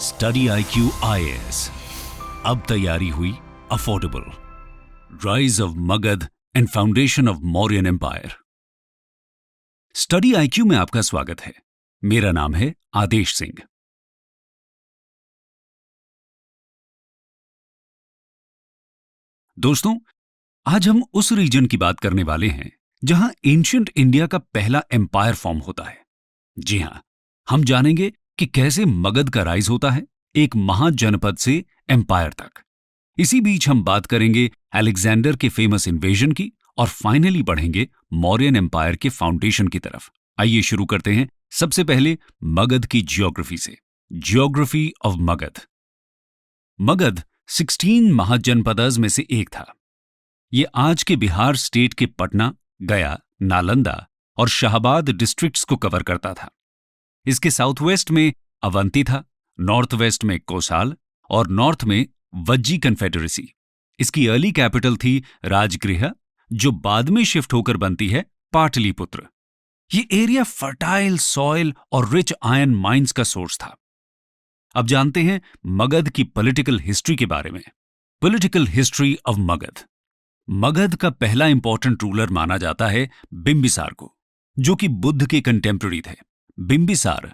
Study IQ IAS, अब तैयारी हुई affordable. Rise of Magadh and foundation of Mauryan empire. Study IQ में आपका स्वागत है। मेरा नाम है आदेश सिंह। दोस्तों, आज हम उस रीजन की बात करने वाले हैं जहां एंशिएंट इंडिया का पहला एम्पायर फॉर्म होता है। जी हां, हम जानेंगे कि कैसे मगध का राइज होता है एक महाजनपद से एम्पायर तक। इसी बीच हम बात करेंगे अलेक्जेंडर के फेमस इन्वेजन की और फाइनली बढ़ेंगे मौर्यन एम्पायर के फाउंडेशन की तरफ। आइए शुरू करते हैं सबसे पहले मगध की जियोग्राफी से। Geography of Magadh. मगध 16 महाजनपदों में से एक था। ये आज के बिहार स्टेट के पटना, गया, नालंदा और शाहबाद डिस्ट्रिक्ट्स को कवर करता था। इसके साउथ वेस्ट में अवंती था, नॉर्थ वेस्ट में कोसाल और नॉर्थ में वज्जी कन्फेडरेसी। इसकी अर्ली कैपिटल थी राजगृह, जो बाद में शिफ्ट होकर बनती है पाटलिपुत्र। ये एरिया फर्टाइल सॉइल और रिच आयरन माइंस का सोर्स था। अब जानते हैं मगध की पॉलिटिकल हिस्ट्री के बारे में। Political history of Magadh. Magadh का पहला इंपॉर्टेंट रूलर माना जाता है बिंबिसार को, जो कि बुद्ध के कंटेम्पररी थे। बिंबिसार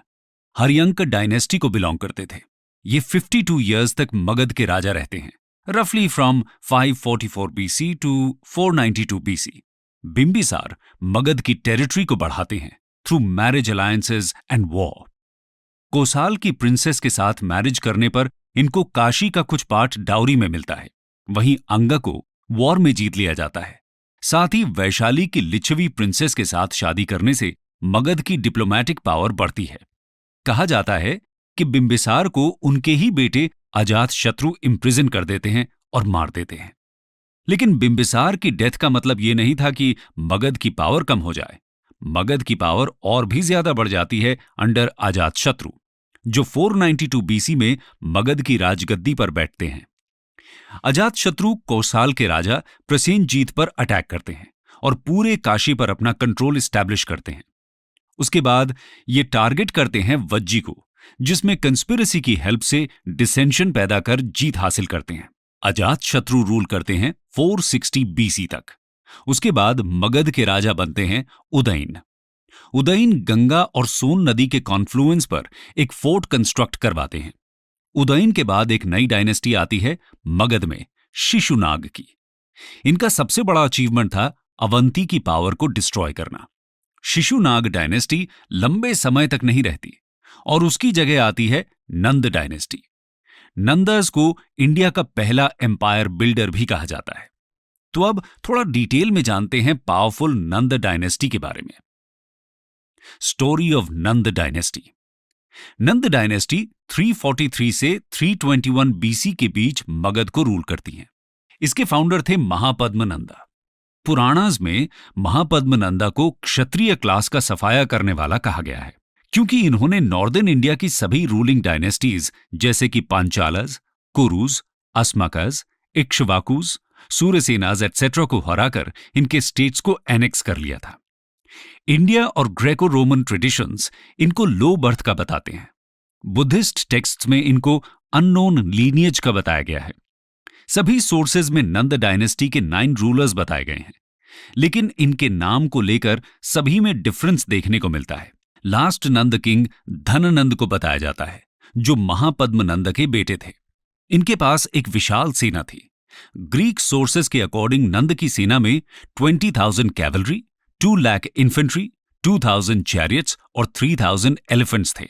हरियंक डायनेस्टी को बिलोंग करते थे। ये 52 इयर्स तक मगध के राजा रहते हैं, रफली from 544 BC to 492 BC। Bimbisara Magadh की टेरिटरी को बढ़ाते हैं through marriage alliances and war. Kosala की प्रिंसेस के साथ मैरिज करने पर इनको काशी का कुछ पार्ट डाउरी में मिलता है। वहीं अंगा को वॉर में जीत लिया जाता है। साथ ही वैशाली की लिच्छवी प्रिंसेस के साथ शादी करने से मगध की डिप्लोमैटिक पावर बढ़ती है। कहा जाता है कि बिंबिसार को उनके ही बेटे अजातशत्रु इंप्रिजन कर देते हैं और मार देते हैं। लेकिन बिंबिसार की डेथ का मतलब ये नहीं था कि मगध की पावर कम हो जाए। मगध की पावर और भी ज्यादा बढ़ जाती है अंडर अजातशत्रु, जो 492 BC में मगध की राजगद्दी पर बैठते हैं। अजातशत्रु कोसाल के राजा प्रसेनजीत पर अटैक करते हैं और पूरे काशी पर अपना कंट्रोल एस्टैब्लिश करते हैं। उसके बाद ये टारगेट करते हैं वज्जी को, जिसमें कंस्पिरेसी की हेल्प से डिसेंशन पैदा कर जीत हासिल करते हैं। अजातशत्रु रूल करते हैं 460 BC तक। उसके बाद मगध के राजा बनते हैं उदयन। उदयन गंगा और सोन नदी के कॉन्फ्लुएंस पर एक फोर्ट कंस्ट्रक्ट करवाते हैं। उदयन के बाद एक नई डायनेस्टी आती है मगध में, शिशुनाग की। इनका सबसे बड़ा अचीवमेंट था अवंती की पावर को डिस्ट्रॉय करना। शिशुनाग डायनेस्टी लंबे समय तक नहीं रहती और उसकी जगह आती है नंद डायनेस्टी। नंदर्स को इंडिया का पहला एम्पायर बिल्डर भी कहा जाता है। तो अब थोड़ा डिटेल में जानते हैं पावरफुल नंद डायनेस्टी के बारे में। Story of Nand dynasty. Nand dynasty 343 से 321 BC के बीच मगध को रूल करती है। इसके फाउंडर थे महापद्मनंदा। पुराणास में महापद्मनंदा को क्षत्रिय क्लास का सफाया करने वाला कहा गया है, क्योंकि इन्होंने नॉर्दर्न इंडिया की सभी रूलिंग डायनेस्टीज जैसे कि पांचालस, कुरुज, अस्मकज, इक्ष्वाकुज, सूर्यसेनाज एटसेट्रा को हराकर इनके स्टेट्स को एनेक्स कर लिया था। इंडिया और ग्रेको रोमन ट्रेडिशंस इनको लो बर्थ का बताते हैं। बुद्धिस्ट टेक्स्ट्स में इनको अननोन लीनिएज का बताया गया है। सभी सोर्सेज में नंद डायनेस्टी के 9 रूलर्स बताए गए हैं, लेकिन इनके नाम को लेकर सभी में डिफरेंस देखने को मिलता है। लास्ट नंद किंग धननंद को बताया जाता है, जो महापद्मनंद के बेटे थे। इनके पास एक विशाल सेना थी। ग्रीक सोर्सेज के अकॉर्डिंग नंद की सेना में 20,000 कैवलरी, 2 लाख इन्फेंट्री, 2,000 चैरियट्स और 3,000 एलिफेंट्स थे।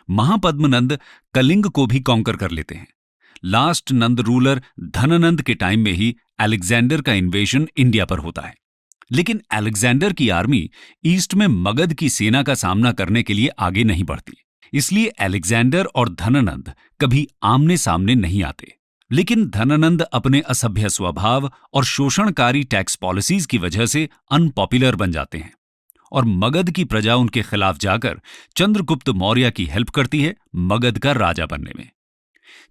महापद्मनंद कलिंग को भी कॉन्कर कर लेते हैं। लास्ट नंद रूलर धननंद के टाइम में ही अलेक्जेंडर का इन्वेजन इंडिया पर होता है। लेकिन अलेक्जेंडर की आर्मी ईस्ट में मगध की सेना का सामना करने के लिए आगे नहीं बढ़ती, इसलिए अलेक्जेंडर और धननंद कभी आमने सामने नहीं आते। लेकिन धननंद अपने असभ्य स्वभाव और शोषणकारी टैक्स पॉलिसीज की वजह से अनपॉपुलर बन जाते हैं और मगध की प्रजा उनके खिलाफ जाकर चंद्रगुप्त मौर्य की हेल्प करती है मगध का राजा बनने में।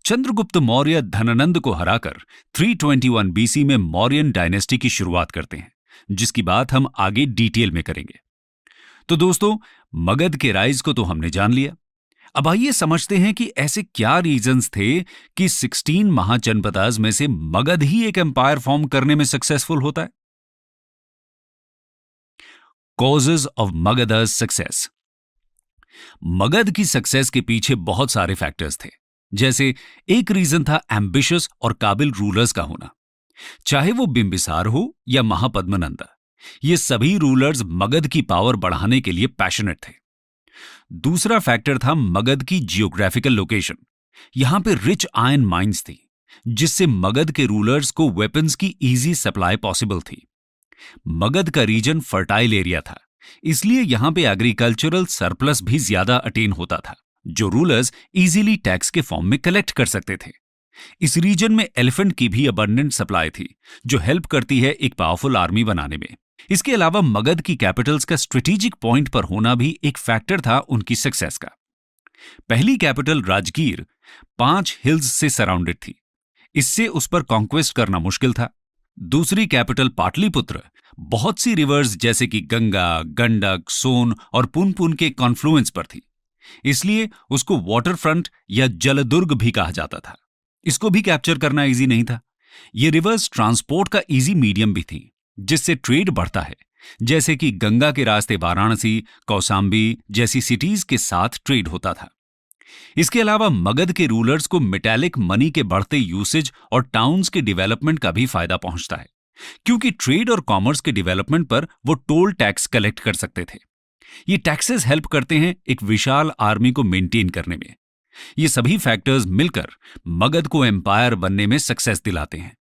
चंद्रगुप्त मौर्य धननंद को हराकर 321 BC में मौर्यन डायनेस्टी की शुरुआत करते हैं, जिसकी बात हम आगे डिटेल में करेंगे। तो दोस्तों, मगध के राइज को तो हमने जान लिया। अब आइए समझते हैं कि ऐसे क्या रीजंस थे कि 16 महाजनपदास में से मगध ही एक एम्पायर फॉर्म करने में सक्सेसफुल होता है। Causes of Magadh's success. Magadh की सक्सेस के पीछे बहुत सारे फैक्टर्स थे। जैसे एक रीजन था एम्बिशियस और काबिल रूलर्स का होना, चाहे वो बिंबिसार हो या महापद्मनंदा। ये सभी रूलर्स मगध की पावर बढ़ाने के लिए पैशनेट थे। दूसरा फैक्टर था मगध की जियोग्राफिकल लोकेशन। यहां पे रिच आयरन माइंस थी, जिससे मगध के रूलर्स को वेपन्स की इजी सप्लाई पॉसिबल थी। मगध का रीजन फर्टाइल एरिया था, इसलिए यहां पे एग्रीकल्चरल सरप्लस भी ज्यादा अटेन होता था, जो रूलर्स इजीली टैक्स के फॉर्म में कलेक्ट कर सकते थे। इस रीजन में एलिफेंट की भी अबंडेंट सप्लाई थी, जो हेल्प करती है एक पावरफुल आर्मी बनाने में। इसके अलावा मगध की कैपिटल्स का स्ट्रेटेजिक पॉइंट पर होना भी एक फैक्टर था उनकी सक्सेस का। पहली कैपिटल राजगीर 5 हिल्स से सराउंडेड थी, इससे उस पर कॉन्क्वेस्ट करना मुश्किल था। दूसरी कैपिटल पाटलिपुत्र बहुत सी रिवर्स जैसे कि गंगा, गंडक, सोन और पुनपुन के कॉन्फ्लुएंस पर थी, इसलिए उसको वाटर फ्रंट या जलदुर्ग भी कहा जाता था। इसको भी कैप्चर करना इजी नहीं था। ये रिवर्स ट्रांसपोर्ट का इजी मीडियम भी थी, जिससे ट्रेड बढ़ता है, जैसे कि गंगा के रास्ते वाराणसी, कौसाम्बी जैसी सिटीज के साथ ट्रेड होता था। इसके अलावा मगध के रूलर्स को मेटालिक मनी के बढ़ते यूसेज और टाउन्स के डेवलपमेंट का भी फायदा पहुंचता है, क्योंकि ट्रेड और कॉमर्स के डेवलपमेंट पर वो टोल टैक्स कलेक्ट कर सकते थे। ये टैक्सेस हेल्प करते हैं एक विशाल आर्मी को मेंटेन करने में। ये सभी फैक्टर्स मिलकर मगध को एम्पायर बनने में सक्सेस दिलाते हैं।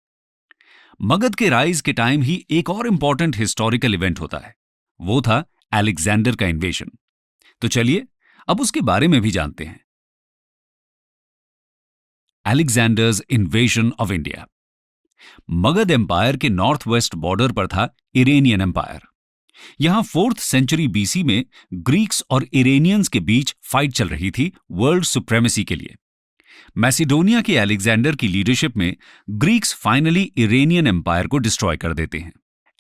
मगध के राइज के टाइम ही एक और इंपॉर्टेंट हिस्टोरिकल इवेंट होता है, वो था अलेक्जेंडर का इन्वेजन। तो चलिए अब उसके बारे में भी जानते हैं। Alexander's invasion of India. Magadh empire के नॉर्थ वेस्ट बॉर्डर पर था इरेनियन एम्पायर। यहां 4th सेंचुरी बीसी में ग्रीक्स और इरेनियंस के बीच फाइट चल रही थी वर्ल्ड सुप्रेमेसी के लिए। मैसिडोनिया के अलेक्जेंडर की लीडरशिप में ग्रीक्स फाइनली इरेनियन एम्पायर को डिस्ट्रॉय कर देते हैं।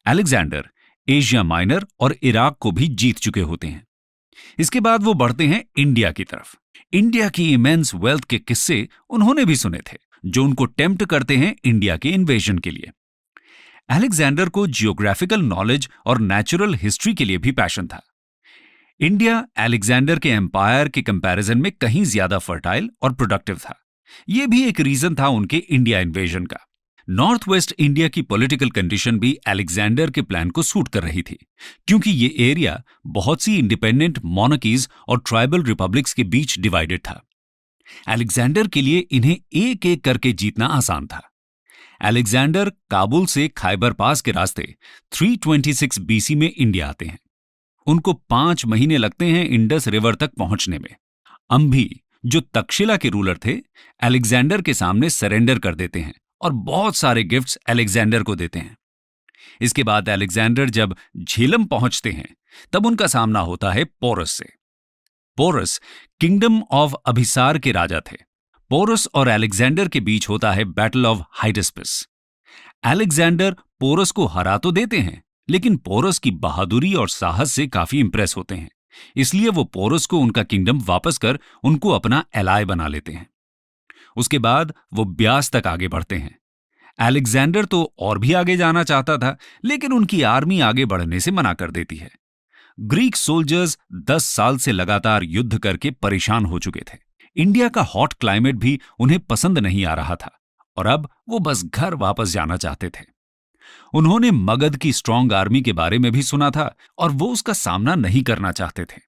अलेक्जेंडर एशिया माइनर और इराक को भी जीत चुके होते हैं। इसके बाद वो बढ़ते हैं इंडिया की तरफ। इंडिया की इमेंस वेल्थ के किस्से उन्होंने भी सुने थे, जो उनको टेम्प्ट करते हैं इंडिया के इन्वेजन के लिए। अलेक्जेंडर को जियोग्राफिकल नॉलेज और नेचुरल हिस्ट्री के लिए भी पैशन था। इंडिया अलेक्जेंडर के एम्पायर के कंपैरिजन में कहीं ज्यादा फर्टाइल और प्रोडक्टिव था। यह भी एक रीजन था उनके इंडिया इन्वेजन का। नॉर्थ वेस्ट इंडिया की पॉलिटिकल कंडीशन भी अलेक्जेंडर के प्लान को सूट कर रही थी, क्योंकि ये एरिया बहुत सी इंडिपेंडेंट मोनार्कीज और ट्राइबल रिपब्लिक्स के बीच डिवाइडेड था। अलेक्जेंडर के लिए इन्हें एक एक करके जीतना आसान था। अलेक्जेंडर काबुल से खाइबर पास के रास्ते 326 बीसी में इंडिया आते हैं। उनको 5 महीने लगते हैं इंडस रिवर तक पहुंचने में। अंभी, जो तक्षशिला के रूलर थे, अलेक्जेंडर के सामने सरेंडर कर देते हैं और बहुत सारे गिफ्ट्स अलेक्जेंडर को देते हैं। इसके बाद अलेक्जेंडर जब झेलम पहुंचते हैं, तब उनका सामना होता है पोरस से। पोरस किंगडम ऑफ अभिसार के राजा थे। पोरस और अलेक्जेंडर के बीच होता है बैटल ऑफ हाइडेस्पिस। अलेक्जेंडर पोरस को हरा तो देते हैं, लेकिन पोरस की बहादुरी और साहस से काफी इंप्रेस होते हैं, इसलिए वो पोरस को उनका किंगडम वापस कर उनको अपना एलाय बना लेते हैं। उसके बाद वो ब्यास तक आगे बढ़ते हैं। अलेक्जेंडर तो और भी आगे जाना चाहता था, लेकिन उनकी आर्मी आगे बढ़ने से मना कर देती है। ग्रीक सोल्जर्स 10 साल से लगातार युद्ध करके परेशान हो चुके थे। इंडिया का हॉट क्लाइमेट भी उन्हें पसंद नहीं आ रहा था और अब वो बस घर वापस जाना चाहते थे। उन्होंने मगध की स्ट्रांग आर्मी के बारे में भी सुना था और वो उसका सामना नहीं करना चाहते थे,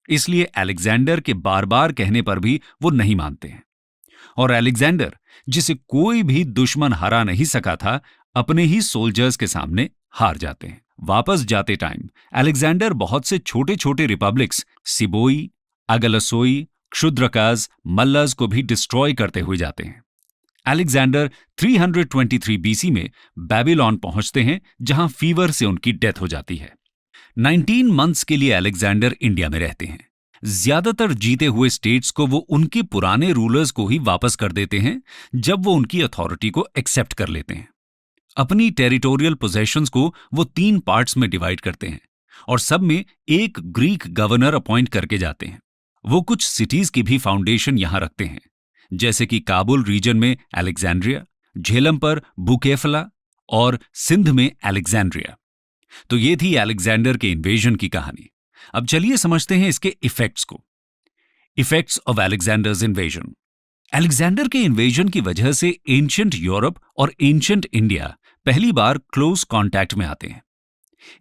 इसलिए अलेक्जेंडर के बार बार कहने पर भी वो नहीं मानते हैं। और अलेक्जेंडर, जिसे कोई भी दुश्मन हरा नहीं सका था, अपने ही सोल्जर्स के सामने हार जाते हैं। वापस जाते टाइम अलेक्जेंडर बहुत से छोटे छोटे रिपब्लिक्स सिबोई, अगलसोई, क्षुद्रकाज, मल्लज को भी डिस्ट्रॉय करते हुए जाते हैं। अलेक्जेंडर 323 बीसी में बेबीलोन पहुंचते हैं, जहां फीवर से उनकी डेथ हो जाती है। 19 मंथ्स के लिए अलेक्जेंडर इंडिया में रहते हैं। ज्यादातर जीते हुए स्टेट्स को वो उनके पुराने रूलर्स को ही वापस कर देते हैं, जब वो उनकी अथॉरिटी को एक्सेप्ट कर लेते हैं। अपनी टेरिटोरियल पोजेशंस को वो 3 पार्ट्स में डिवाइड करते हैं और सब में एक ग्रीक गवर्नर अपॉइंट करके जाते हैं। वो कुछ सिटीज की भी फाउंडेशन यहां रखते हैं, जैसे कि काबुल रीजन में अलेक्जेंड्रिया, झेलम पर बुकेफला और सिंध में अलेक्जेंड्रिया। तो ये थी अलेक्जेंडर के इन्वेजन की कहानी। अब चलिए समझते हैं इसके इफेक्ट्स को। Effects of Alexander's invasion. Alexander के इन्वेजन की वजह से एंशिएंट यूरोप और एंशिएंट इंडिया पहली बार क्लोज कांटेक्ट में आते हैं।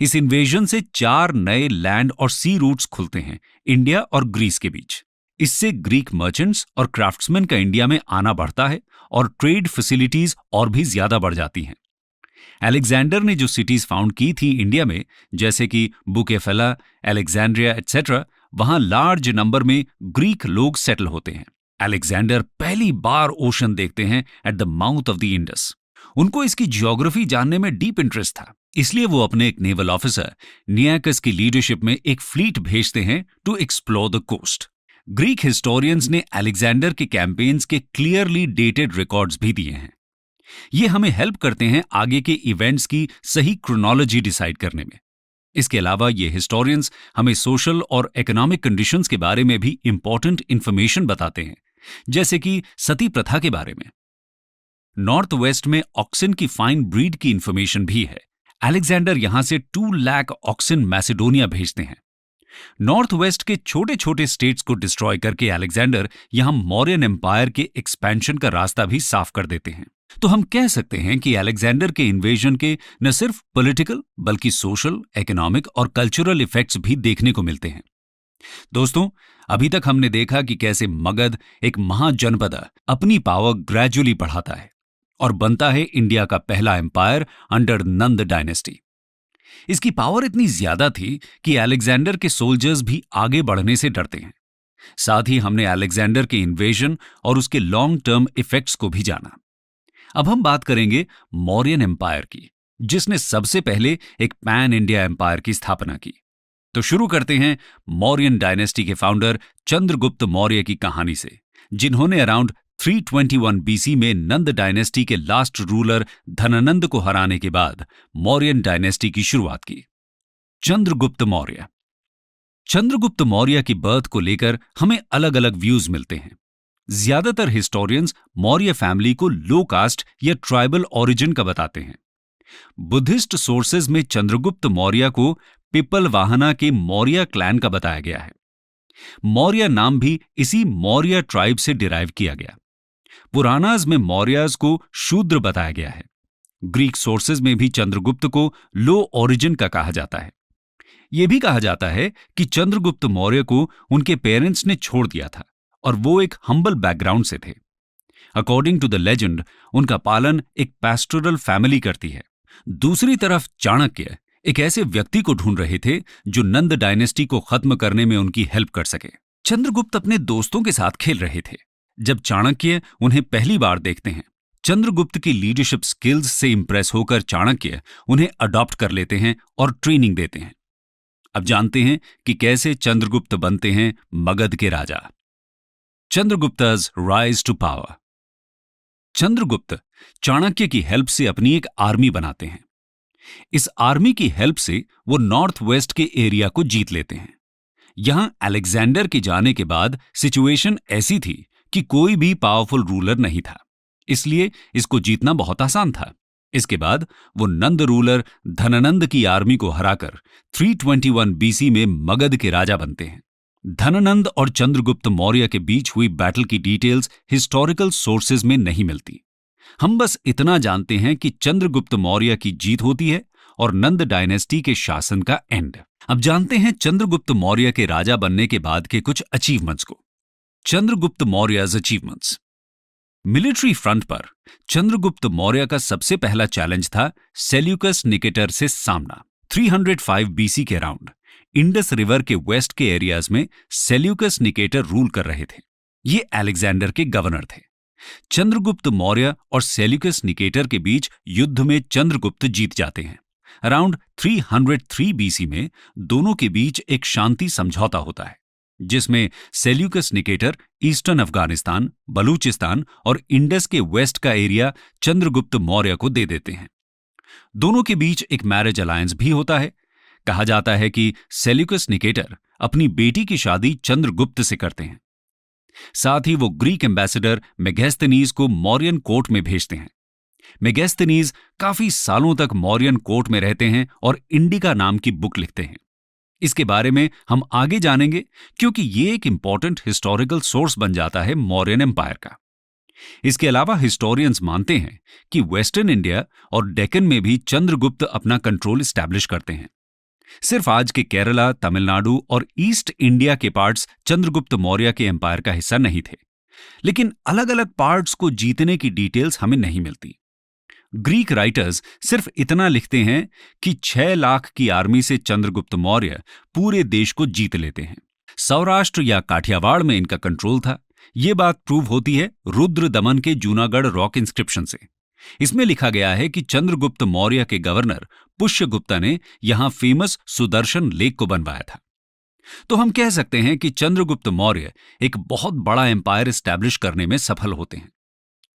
इस इन्वेजन से 4 नए लैंड और सी रूट्स खुलते हैं इंडिया और ग्रीस के बीच। इससे ग्रीक मर्चेंट्स और क्राफ्ट्समैन का इंडिया में आना बढ़ता है और ट्रेड फैसिलिटीज और भी ज्यादा बढ़ जाती हैं। अलेक्जेंडर ने जो सिटीज फाउंड की थी इंडिया में, जैसे कि बुकेफला, अलेक्जेंड्रिया एटसेट्रा, वहां लार्ज नंबर में ग्रीक लोग सेटल होते हैं। अलेक्जेंडर पहली बार ओशन देखते हैं at the mouth of the Indus. उनको इसकी ज्योग्राफी जानने में डीप इंटरेस्ट था, इसलिए वो अपने एक नेवल ऑफिसर नियाकस की लीडरशिप में एक फ्लीट भेजते हैं to explore the coast. Greek historians ने अलेक्जेंडर के कैंपेन्स के क्लियरली डेटेड रिकॉर्ड्स भी दिए हैं। ये हमें हेल्प करते हैं आगे के इवेंट्स की सही क्रोनोलॉजी डिसाइड करने में। इसके अलावा ये हिस्टोरियंस हमें सोशल और इकोनॉमिक कंडीशंस के बारे में भी इंपॉर्टेंट इंफॉर्मेशन बताते हैं, जैसे कि सती प्रथा के बारे में। नॉर्थ वेस्ट में ऑक्सिन की फाइन ब्रीड की इंफॉर्मेशन भी है। अलेक्जेंडर यहां से 2 लाख ऑक्सिन मैसेडोनिया भेजते हैं। नॉर्थ वेस्ट के छोटे छोटे स्टेट्स को डिस्ट्रॉय करके अलेक्जेंडर यहां मौर्यन एम्पायर के एक्सपेंशन का रास्ता भी साफ कर देते हैं। तो हम कह सकते हैं कि अलेक्जेंडर के इन्वेजन के न सिर्फ पॉलिटिकल बल्कि सोशल, इकोनॉमिक और कल्चरल इफेक्ट्स भी देखने को मिलते हैं। दोस्तों, अभी तक हमने देखा कि कैसे मगध, एक महाजनपद, अपनी पावर ग्रेजुअली बढ़ाता है और बनता है इंडिया का पहला एम्पायर अंडर नंद डायनेस्टी। इसकी पावर इतनी ज्यादा थी कि अलेक्जेंडर के सोल्जर्स भी आगे बढ़ने से डरते हैं। साथ ही हमने अलेक्जेंडर के इन्वेजन और उसके लॉन्ग टर्म इफेक्ट्स को भी जाना। अब हम बात करेंगे मौर्यन एम्पायर की, जिसने सबसे पहले एक पैन इंडिया एम्पायर की स्थापना की। तो शुरू करते हैं मौर्यन डायनेस्टी के फाउंडर चंद्रगुप्त मौर्य की कहानी से, जिन्होंने अराउंड 321 बीसी में नंद डायनेस्टी के लास्ट रूलर धनानंद को हराने के बाद मौर्यन डायनेस्टी की शुरुआत की। चंद्रगुप्त मौर्य। चंद्रगुप्त मौर्य की बर्थ को लेकर हमें अलग अलग व्यूज मिलते हैं। ज्यादातर हिस्टोरियंस मौर्य फैमिली को लो कास्ट या ट्राइबल ओरिजिन का बताते हैं। बुद्धिस्ट सोर्सेज में चंद्रगुप्त मौर्य को पिपलवाहना के मौर्य क्लैन का बताया गया है। मौर्य नाम भी इसी मौर्य ट्राइब से डिराइव किया गया। पुराणाज में मौर्याज को शूद्र बताया गया है। ग्रीक सोर्सेज में भी चंद्रगुप्त को लो ओरिजिन का कहा जाता है। यह भी कहा जाता है कि चंद्रगुप्त मौर्य को उनके पेरेंट्स ने छोड़ दिया था और वो एक हम्बल बैकग्राउंड से थे। अकॉर्डिंग टू द लेजेंड, उनका पालन एक पैस्टोरल फैमिली करती है। दूसरी तरफ चाणक्य एक ऐसे व्यक्ति को ढूंढ रहे थे जो नंद डायनेस्टी को खत्म करने में उनकी हेल्प कर सके। चंद्रगुप्त अपने दोस्तों के साथ खेल रहे थे जब चाणक्य उन्हें पहली बार देखते हैं। चंद्रगुप्त की लीडरशिप स्किल्स से इंप्रेस होकर चाणक्य उन्हें अडॉप्ट कर लेते हैं और ट्रेनिंग देते हैं। अब जानते हैं कि कैसे चंद्रगुप्त बनते हैं मगध के राजा। Chandragupta's rise to power. Chandragupt Chanakya की हेल्प से अपनी एक आर्मी बनाते हैं। इस आर्मी की हेल्प से वो नॉर्थ वेस्ट के एरिया को जीत लेते हैं। यहां अलेक्जेंडर के जाने के बाद सिचुएशन ऐसी थी कि कोई भी पावरफुल रूलर नहीं था, इसलिए इसको जीतना बहुत आसान था। इसके बाद वो नंद रूलर धनानंद की आर्मी को हराकर 321 बीसी में मगध के राजा बनते हैं। धनानंद और चंद्रगुप्त मौर्य के बीच हुई बैटल की डिटेल्स हिस्टोरिकल सोर्सेज में नहीं मिलती। हम बस इतना जानते हैं कि चंद्रगुप्त मौर्य की जीत होती है और नंद डायनेस्टी के शासन का एंड। अब जानते हैं चंद्रगुप्त मौर्य के राजा बनने के बाद के कुछ अचीवमेंट्स को। चंद्रगुप्त मौर्य's अचीवमेंट्स। मिलिट्री फ्रंट पर चंद्रगुप्त मौर्य का सबसे पहला चैलेंज था सेल्यूकस निकेटर से सामना। 305 बीसी के अराउंड इंडस रिवर के वेस्ट के एरियाज में सेल्यूकस निकेटर रूल कर रहे थे। ये अलेक्जेंडर के गवर्नर थे। चंद्रगुप्त मौर्य और सेल्यूकस निकेटर के बीच युद्ध में चंद्रगुप्त जीत जाते हैं। अराउंड 303 बीसी में दोनों के बीच एक शांति समझौता होता है, जिसमें Seleucus Nicator eastern Afghanistan, Balochistan और इंडस के वेस्ट का एरिया चंद्रगुप्त मौर्य को दे देते हैं। दोनों के बीच एक मैरिज अलायंस भी होता है। कहा जाता है कि सेल्यूकस निकेटर अपनी बेटी की शादी चंद्रगुप्त से करते हैं। साथ ही वो ग्रीक एम्बेसडर मेगैस्थनीज को मौर्यन कोर्ट में भेजते हैं। मेगैस्थनीज काफी सालों तक मौर्यन कोर्ट में रहते हैं और इंडिका नाम की बुक लिखते हैं। इसके बारे में हम आगे जानेंगे, क्योंकि ये एक इंपॉर्टेंट हिस्टोरिकल सोर्स बन जाता है मौर्यन एम्पायर का। इसके अलावा हिस्टोरियंस मानते हैं कि वेस्टर्न इंडिया और डेक्कन में भी चंद्रगुप्त अपना कंट्रोल एस्टैब्लिश करते हैं। सिर्फ आज के केरला, तमिलनाडु और ईस्ट इंडिया के पार्ट्स चंद्रगुप्त मौर्य के एम्पायर का हिस्सा नहीं थे, लेकिन अलग अलग पार्ट्स को जीतने की डिटेल्स हमें नहीं मिलती। ग्रीक राइटर्स सिर्फ इतना लिखते हैं कि 6 लाख की आर्मी से चंद्रगुप्त मौर्य पूरे देश को जीत लेते हैं। सौराष्ट्र या काठियावाड़ में इनका कंट्रोल था। यह बात प्रूव होती है रुद्र दमन के जूनागढ़ रॉक इंस्क्रिप्शन से। इसमें लिखा गया है कि चंद्रगुप्त मौर्य के गवर्नर पुष्यगुप्ता ने यहां फेमस सुदर्शन लेक को बनवाया था। तो हम कह सकते हैं कि चंद्रगुप्त मौर्य एक बहुत बड़ा एम्पायर एस्टैब्लिश करने में सफल होते हैं।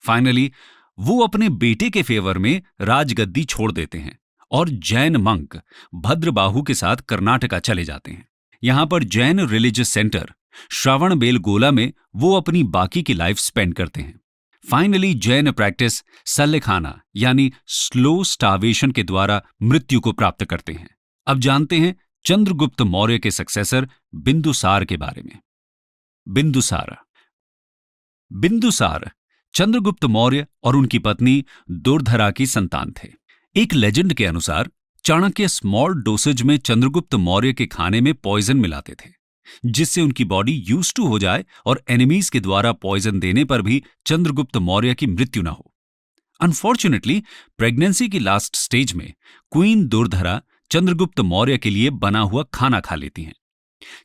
फाइनली वो अपने बेटे के फेवर में राजगद्दी छोड़ देते हैं और जैन मंक भद्रबाहु के साथ कर्नाटका चले जाते हैं। यहां पर जैन रिलीजियस सेंटर श्रवणबेलगोला में वो अपनी बाकी की लाइफ स्पेंड करते हैं। फाइनली जैन प्रैक्टिस सल्लेखाना यानी स्लो स्टार्वेशन के द्वारा मृत्यु को प्राप्त करते हैं। अब जानते हैं चंद्रगुप्त मौर्य के सक्सेसर बिंदुसार के बारे में। बिंदुसार चंद्रगुप्त मौर्य और उनकी पत्नी दुर्धरा की संतान थे। एक लेजेंड के अनुसार चाणक्य स्मॉल डोसेज में चंद्रगुप्त मौर्य के खाने में पॉइजन मिलाते थे, जिससे उनकी बॉडी यूज्ड टू हो जाए और एनिमीज के द्वारा पॉइजन देने पर भी चंद्रगुप्त मौर्य की मृत्यु न हो। अनफॉर्चुनेटली प्रेगनेंसी की लास्ट स्टेज में क्वीन दुर्धरा चंद्रगुप्त मौर्य के लिए बना हुआ खाना खा लेती हैं।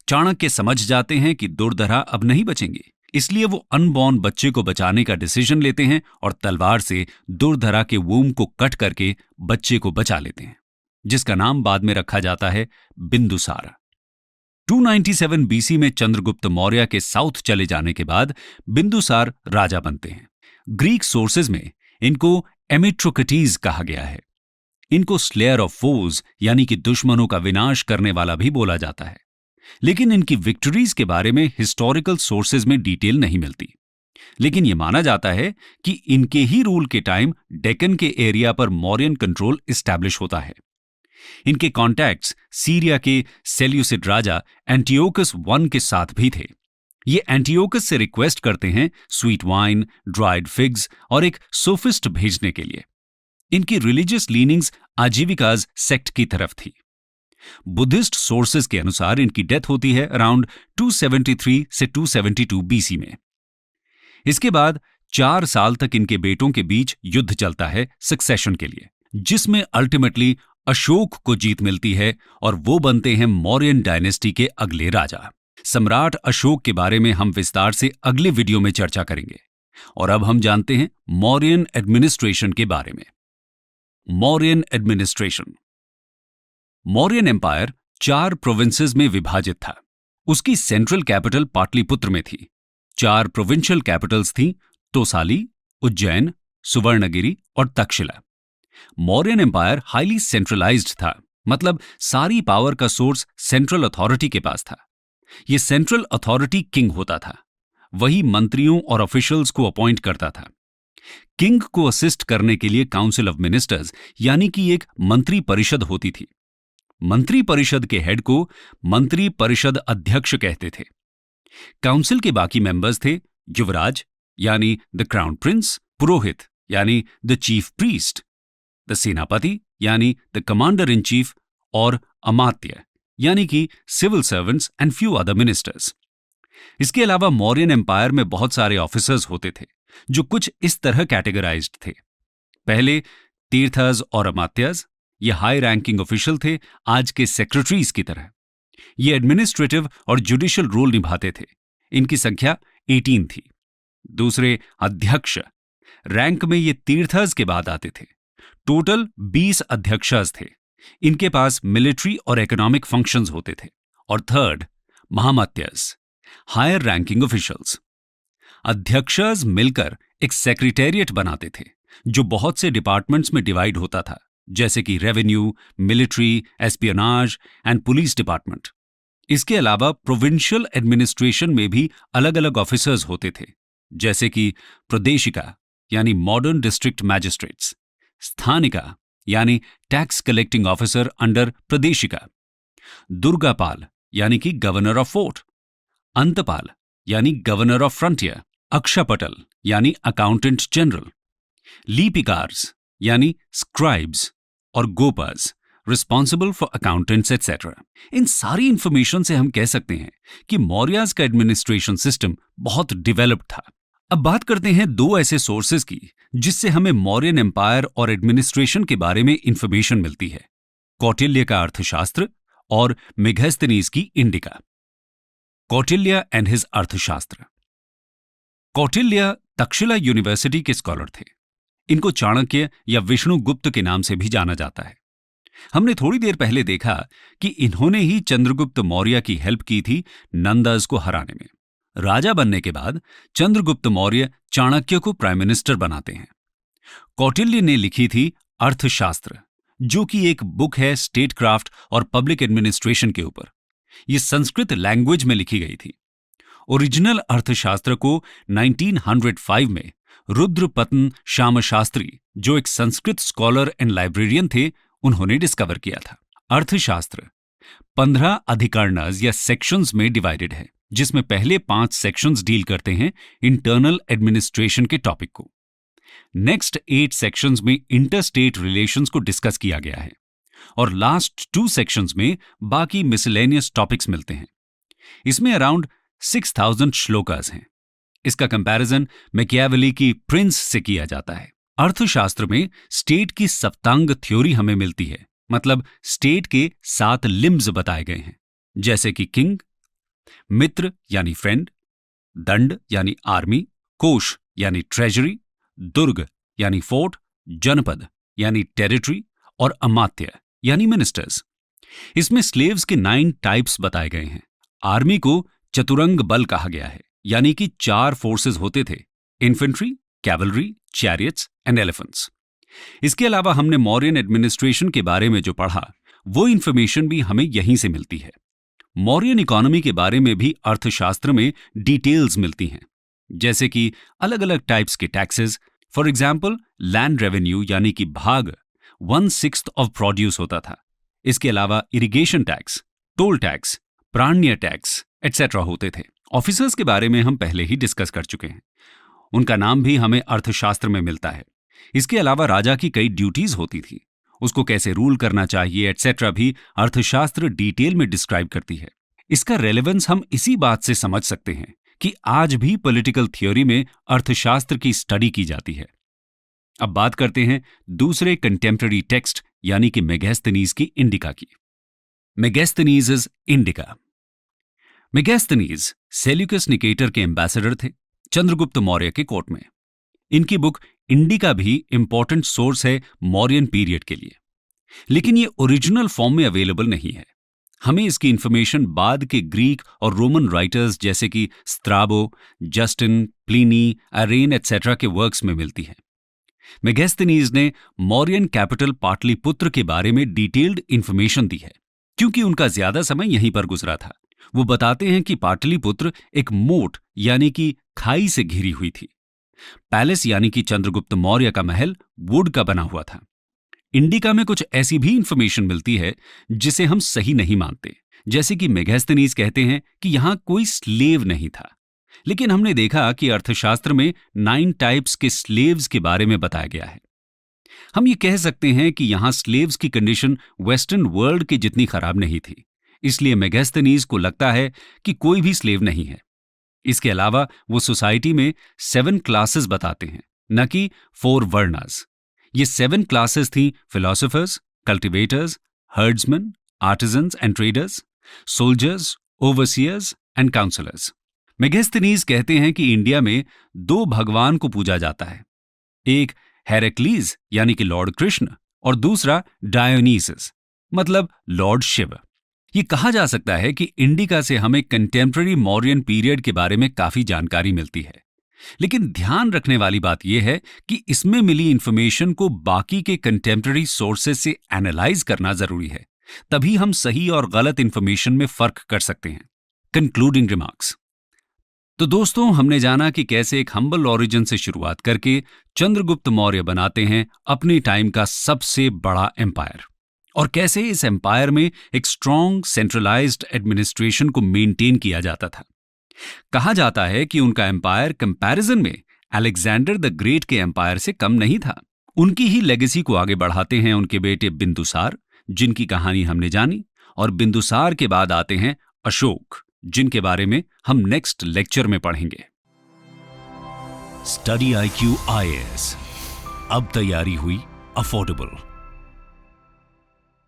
चाणक्य समझ जाते हैं कि दुर्धरा अब नहीं बचेंगे, इसलिए वो अनबॉर्न बच्चे को बचाने का डिसीजन लेते हैं और तलवार से दुर्धरा के वूम को कट करके बच्चे को बचा लेते हैं, जिसका नाम बाद में रखा जाता है बिंदुसार। 297 बीसी में चंद्रगुप्त मौर्य के साउथ चले जाने के बाद बिंदुसार राजा बनते हैं। ग्रीक सोर्सेज में इनको एमिट्रोकटीज कहा गया है। इनको स्लेयर ऑफ फोज यानी कि दुश्मनों का विनाश करने वाला भी बोला जाता है, लेकिन इनकी विक्ट्रीज के बारे में हिस्टोरिकल सोर्सेज में डिटेल नहीं मिलती। लेकिन यह माना जाता है कि इनके ही रूल के टाइम डेक्कन के एरिया पर मौर्यन कंट्रोल एस्टैब्लिश होता है। इनके कॉन्टैक्ट्स सीरिया के सेल्यूसिड राजा एंटियोकस I के साथ भी थे। ये एंटियोकस से रिक्वेस्ट करते हैं स्वीट वाइन, ड्राइड फिग्स और एक सोफिस्ट भेजने के लिए। इनकी रिलीजियस लीनिंग्स आजीविकाज सेक्ट की तरफ थी। बुद्धिस्ट सोर्सेज के अनुसार इनकी डेथ होती है अराउंड 273 से 272 बीसी में। इसके बाद 4 साल तक इनके बेटों के बीच युद्ध चलता है सक्सेशन के लिए, जिसमें अल्टीमेटली अशोक को जीत मिलती है और वो बनते हैं मौर्यन डायनेस्टी के अगले राजा। सम्राट अशोक के बारे में हम विस्तार से अगले वीडियो में चर्चा करेंगे। और अब हम जानते हैं मौर्यन एडमिनिस्ट्रेशन के बारे में। Mauryan administration. Mauryan empire 4 provinces में विभाजित था। उसकी सेंट्रल कैपिटल पाटलिपुत्र में थी। 4 प्रोविंशियल कैपिटल्स थीं, तोसाली, उज्जैन, सुवर्णगिरी और Takshashila. Mauryan empire highly centralised था, मतलब सारी पावर का सोर्स सेंट्रल अथॉरिटी के पास था। यह सेंट्रल अथॉरिटी किंग होता था, वही मंत्रियों और ऑफिशियल्स को अपॉइंट करता था। किंग को असिस्ट करने के लिए काउंसिल ऑफ मिनिस्टर्स यानी कि एक मंत्री परिषद होती थी। मंत्री परिषद के हेड को मंत्री परिषद अध्यक्ष कहते थे। काउंसिल के बाकी मेंबर्स थे युवराज यानी द क्राउन प्रिंस, पुरोहित यानी द चीफ प्रीस्ट, द सेनापति यानी द कमांडर इन चीफ और अमात्य यानी कि civil servants and few other ministers. इसके अलावा मौर्यन एम्पायर में बहुत सारे ऑफिसर्स होते थे जो कुछ इस तरह कैटेगराइज्ड थे। पहले तीर्थस और अमात्यस, ये हाई रैंकिंग ऑफिशियल थे, आज के सेक्रेटरीज की तरह। ये एडमिनिस्ट्रेटिव और जुडिशियल रोल निभाते थे। इनकी संख्या 18 थी। दूसरे अध्यक्ष, रैंक में ये तीर्थस के बाद आते थे। टोटल 20 अध्यक्षस थे। इनके पास मिलिट्री और इकोनॉमिक फंक्शंस होते थे। और थर्ड महामत्यस, हायर रैंकिंग ऑफिशियल्स। अध्यक्षस मिलकर एक सेक्रेटेरिएट बनाते थे जो बहुत से डिपार्टमेंट्स में डिवाइड होता था, जैसे कि revenue, military, espionage and police department. इसके अलावा प्रोविंशियल एडमिनिस्ट्रेशन में भी अलग अलग ऑफिसर्स होते थे, जैसे कि प्रदेशिका यानी मॉडर्न डिस्ट्रिक्ट मैजिस्ट्रेट्स, स्थानिका यानी टैक्स कलेक्टिंग ऑफिसर अंडर प्रदेशिका, दुर्गापाल यानी कि गवर्नर ऑफ फोर्ट, अंतपाल यानी गवर्नर ऑफ फ्रंटियर, अक्षपटल यानी अकाउंटेंट जनरल, लिपिकार्स यानी स्क्राइब्स और गोपर्स रिस्पॉन्सिबल फॉर अकाउंटेंट्स एटसेट्रा। इन सारी इंफॉर्मेशन से हम कह सकते हैं कि मौर्याज का एडमिनिस्ट्रेशन सिस्टम बहुत डेवलप्ड था। अब बात करते हैं दो ऐसे सोर्सेज की जिससे हमें मौर्यन एम्पायर और एडमिनिस्ट्रेशन के बारे में इंफॉर्मेशन मिलती है, कौटिल्य का अर्थशास्त्र और मेगास्थनीज की इंडिका। कौटिल्य एंड हिज अर्थशास्त्र। कौटिल्य तक्षशिला यूनिवर्सिटी के स्कॉलर थे। इनको चाणक्य या विष्णुगुप्त के नाम से भी जाना जाता है। हमने थोड़ी देर पहले देखा कि इन्होंने ही चंद्रगुप्त मौर्य की हेल्प की थी नंदाज को हराने में। राजा बनने के बाद चंद्रगुप्त मौर्य चाणक्य को प्राइम मिनिस्टर बनाते हैं। कौटिल्य ने लिखी थी अर्थशास्त्र, जो कि एक बुक है स्टेट क्राफ्ट और पब्लिक एडमिनिस्ट्रेशन के ऊपर। यह संस्कृत लैंग्वेज में लिखी गई थी। ओरिजिनल अर्थशास्त्र को 1905 में रुद्रपत्न श्यामशास्त्री, जो एक संस्कृत स्कॉलर एंड लाइब्रेरियन थे, उन्होंने डिस्कवर किया था। अर्थशास्त्र 15 अधिकरणज या सेक्शंस में डिवाइडेड है, जिसमें पहले 5 सेक्शंस डील करते हैं इंटरनल एडमिनिस्ट्रेशन के टॉपिक को। नेक्स्ट 8 सेक्शंस में इंटरस्टेट रिलेशंस को डिस्कस किया गया है और लास्ट 2 सेक्शंस में बाकी मिसलेनियस टॉपिक्स मिलते हैं। इसमें अराउंड 6000 श्लोकास हैं। इसका कंपैरिजन मैकियावेली की प्रिंस से किया जाता है। अर्थशास्त्र में स्टेट की सप्तांग थ्योरी हमें मिलती है, मतलब स्टेट के 7 लिम्स बताए गए हैं, जैसे कि किंग, मित्र यानी फ्रेंड, दंड यानी आर्मी, कोश यानी ट्रेजरी, दुर्ग यानी फोर्ट, जनपद यानी टेरिटरी और अमात्य यानी मिनिस्टर्स। इसमें स्लेव्स के 9 टाइप्स बताए गए हैं। आर्मी को चतुरंग बल कहा गया है, यानी कि 4 फोर्सेस होते थे, infantry, cavalry, chariots and elephants. इसके अलावा हमने मौर्यन एडमिनिस्ट्रेशन के बारे में जो पढ़ा, वो इंफॉर्मेशन भी हमें यहीं से मिलती है। मौर्यन इकोनॉमी के बारे में भी अर्थशास्त्र में डिटेल्स मिलती हैं, जैसे कि अलग अलग टाइप्स के taxes. For example, land revenue यानी कि भाग 1/6 ऑफ प्रोड्यूस होता था। इसके अलावा इरिगेशन टैक्स, टोल टैक्स, प्राण्य टैक्स एटसेट्रा होते थे। ऑफिसर्स के बारे में हम पहले ही डिस्कस कर चुके हैं, उनका नाम भी हमें अर्थशास्त्र में मिलता है। इसके अलावा राजा की कई ड्यूटीज होती थी, उसको कैसे रूल करना चाहिए एटसेट्रा भी अर्थशास्त्र डिटेल में डिस्क्राइब करती है। इसका रेलेवेंस हम इसी बात से समझ सकते हैं कि आज भी पॉलिटिकल थ्योरी में अर्थशास्त्र की स्टडी की जाती है। अब बात करते हैं दूसरे कंटेम्पररी टेक्स्ट यानी कि मेगास्थनीज की इंडिका की। Megasthenes indica. Megasthenes Seleucus Nicator के एम्बेसडर थे चंद्रगुप्त मौर्य के कोर्ट में। इनकी बुक इंडिका भी इंपॉर्टेंट सोर्स है मौर्यन पीरियड के लिए, लेकिन ये ओरिजिनल फॉर्म में अवेलेबल नहीं है। हमें इसकी इंफॉर्मेशन बाद के ग्रीक और रोमन राइटर्स जैसे कि स्ट्राबो, जस्टिन, प्लिनी, अरेन एटसेट्रा के वर्क्स में मिलती है। मेगास्थनीज ने मौर्यन कैपिटल पाटलिपुत्र के बारे में डिटेल्ड इंफॉर्मेशन दी है, क्योंकि उनका ज्यादा समय यहीं पर गुजरा था। वो बताते हैं कि पाटलिपुत्र एक मोट यानी कि खाई से घिरी हुई थी। पैलेस यानी कि चंद्रगुप्त मौर्य का महल वुड का बना हुआ था। इंडिका में कुछ ऐसी भी इंफॉर्मेशन मिलती है जिसे हम सही नहीं मानते, जैसे कि मेगास्थनीज कहते हैं कि यहां कोई स्लेव नहीं था, लेकिन हमने देखा कि अर्थशास्त्र में 9 टाइप्स के स्लेव्स के बारे में बताया गया है। हम ये कह सकते हैं कि यहां स्लेव्स की कंडीशन वेस्टर्न वर्ल्ड की जितनी खराब नहीं थी, इसलिए मेगास्थनीज को लगता है कि कोई भी स्लेव नहीं है। इसके अलावा वो सोसाइटी में 7 क्लासेस बताते हैं, न कि 4 वर्णास। ये 7 क्लासेस थी philosophers, cultivators, herdsman, artisans and traders, soldiers, overseers and counsellors. Megasthenes कहते हैं कि इंडिया में 2 भगवान को पूजा जाता है, एक हेरेक्लीज यानी कि लॉर्ड कृष्ण और दूसरा डायोनीसस मतलब लॉर्ड शिव। ये कहा जा सकता है कि इंडिका से हमें कंटेम्पररी मौर्यन पीरियड के बारे में काफी जानकारी मिलती है, लेकिन ध्यान रखने वाली बात यह है कि इसमें मिली इंफॉर्मेशन को बाकी के कंटेम्पररी सोर्सेज से एनालाइज करना जरूरी है, तभी हम सही और गलत इंफॉर्मेशन में फर्क कर सकते हैं। Concluding remarks. तो दोस्तों, हमने जाना कि कैसे एक हम्बल ओरिजिन से शुरुआत करके चंद्रगुप्त मौर्य बनाते हैं अपने टाइम का सबसे बड़ा एम्पायर, और कैसे इस एम्पायर में एक स्ट्रॉन्ग सेंट्रलाइज्ड एडमिनिस्ट्रेशन को मेंटेन किया जाता था। कहा जाता है कि उनका एम्पायर कंपैरिजन में अलेक्जेंडर द ग्रेट के एम्पायर से कम नहीं था। उनकी ही लेगेसी को आगे बढ़ाते हैं उनके बेटे बिंदुसार, जिनकी कहानी हमने जानी, और बिंदुसार के बाद आते हैं अशोक, जिनके बारे में हम नेक्स्ट लेक्चर में पढ़ेंगे। स्टडी IQ IAS, अब तैयारी हुई अफोर्डेबल।